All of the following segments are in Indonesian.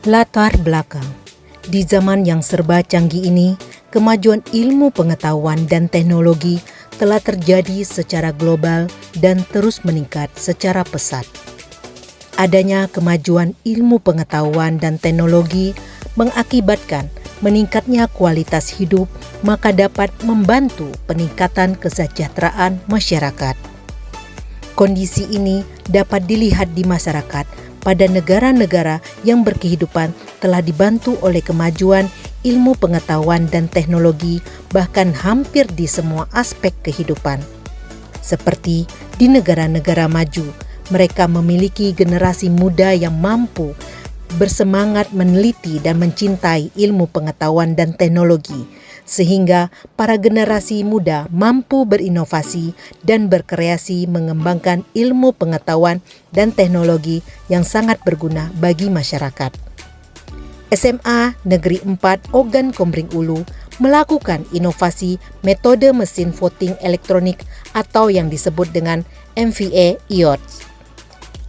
Latar belakang. Di zaman yang serba canggih ini, kemajuan ilmu pengetahuan dan teknologi telah terjadi secara global dan terus meningkat secara pesat. Adanya kemajuan ilmu pengetahuan dan teknologi mengakibatkan meningkatnya kualitas hidup, maka dapat membantu peningkatan kesejahteraan masyarakat. Kondisi ini dapat dilihat di masyarakat pada negara-negara yang berkehidupan telah dibantu oleh kemajuan ilmu pengetahuan dan teknologi, bahkan hampir di semua aspek kehidupan. Seperti di negara-negara maju, mereka memiliki generasi muda yang mampu bersemangat meneliti dan mencintai ilmu pengetahuan dan teknologi, sehingga para generasi muda mampu berinovasi dan berkreasi mengembangkan ilmu pengetahuan dan teknologi yang sangat berguna bagi masyarakat. SMA Negeri 4 Ogan Komering Ulu melakukan inovasi metode mesin voting elektronik atau yang disebut dengan MVA IOTS.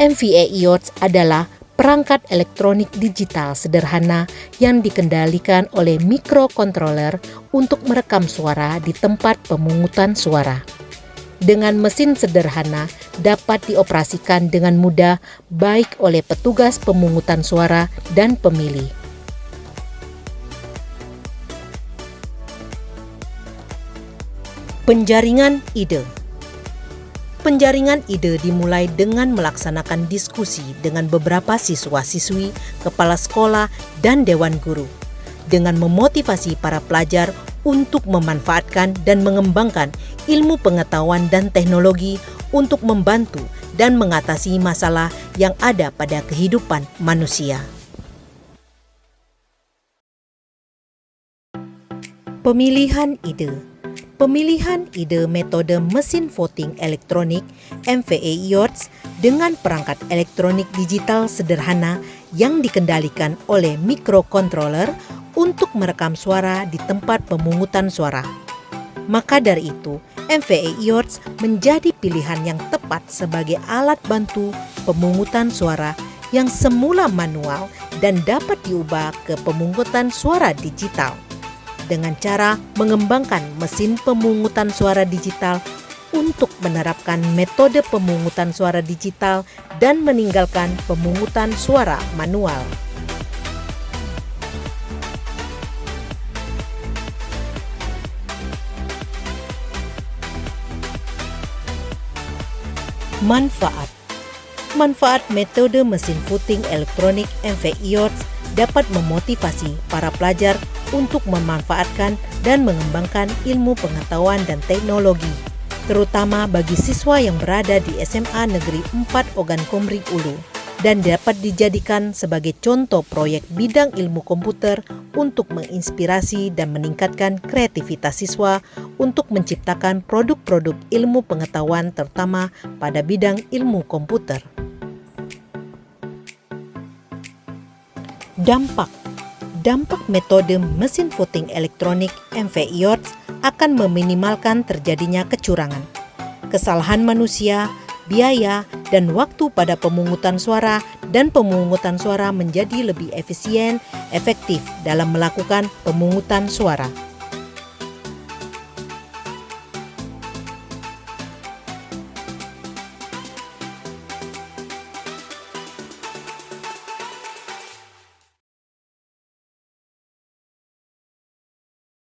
MVA IOTS adalah perangkat elektronik digital sederhana yang dikendalikan oleh mikrokontroler untuk merekam suara di tempat pemungutan suara. Dengan mesin sederhana dapat dioperasikan dengan mudah baik oleh petugas pemungutan suara dan pemilih. Penjaringan ide. Penjaringan ide dimulai dengan melaksanakan diskusi dengan beberapa siswa-siswi, kepala sekolah, dan dewan guru, dengan memotivasi para pelajar untuk memanfaatkan dan mengembangkan ilmu pengetahuan dan teknologi untuk membantu dan mengatasi masalah yang ada pada kehidupan manusia. Pemilihan ide. Pemilihan ide metode mesin voting elektronik MVA IOTS dengan perangkat elektronik digital sederhana yang dikendalikan oleh mikrokontroler untuk merekam suara di tempat pemungutan suara. Maka dari itu, MVA IOTS menjadi pilihan yang tepat sebagai alat bantu pemungutan suara yang semula manual dan dapat diubah ke pemungutan suara digital, dengan cara mengembangkan mesin pemungutan suara digital untuk menerapkan metode pemungutan suara digital dan meninggalkan pemungutan suara manual. Manfaat. Manfaat metode mesin voting elektronik MVA IOTS dapat memotivasi para pelajar untuk memanfaatkan dan mengembangkan ilmu pengetahuan dan teknologi, terutama bagi siswa yang berada di SMA Negeri 4 Ogan Komering Ulu, dan dapat dijadikan sebagai contoh proyek bidang ilmu komputer untuk menginspirasi dan meningkatkan kreativitas siswa untuk menciptakan produk-produk ilmu pengetahuan terutama pada bidang ilmu komputer. Dampak metode mesin voting elektronik MVA IOTS akan meminimalkan terjadinya kecurangan, kesalahan manusia, biaya, dan waktu pada pemungutan suara, dan pemungutan suara menjadi lebih efisien, efektif dalam melakukan pemungutan suara.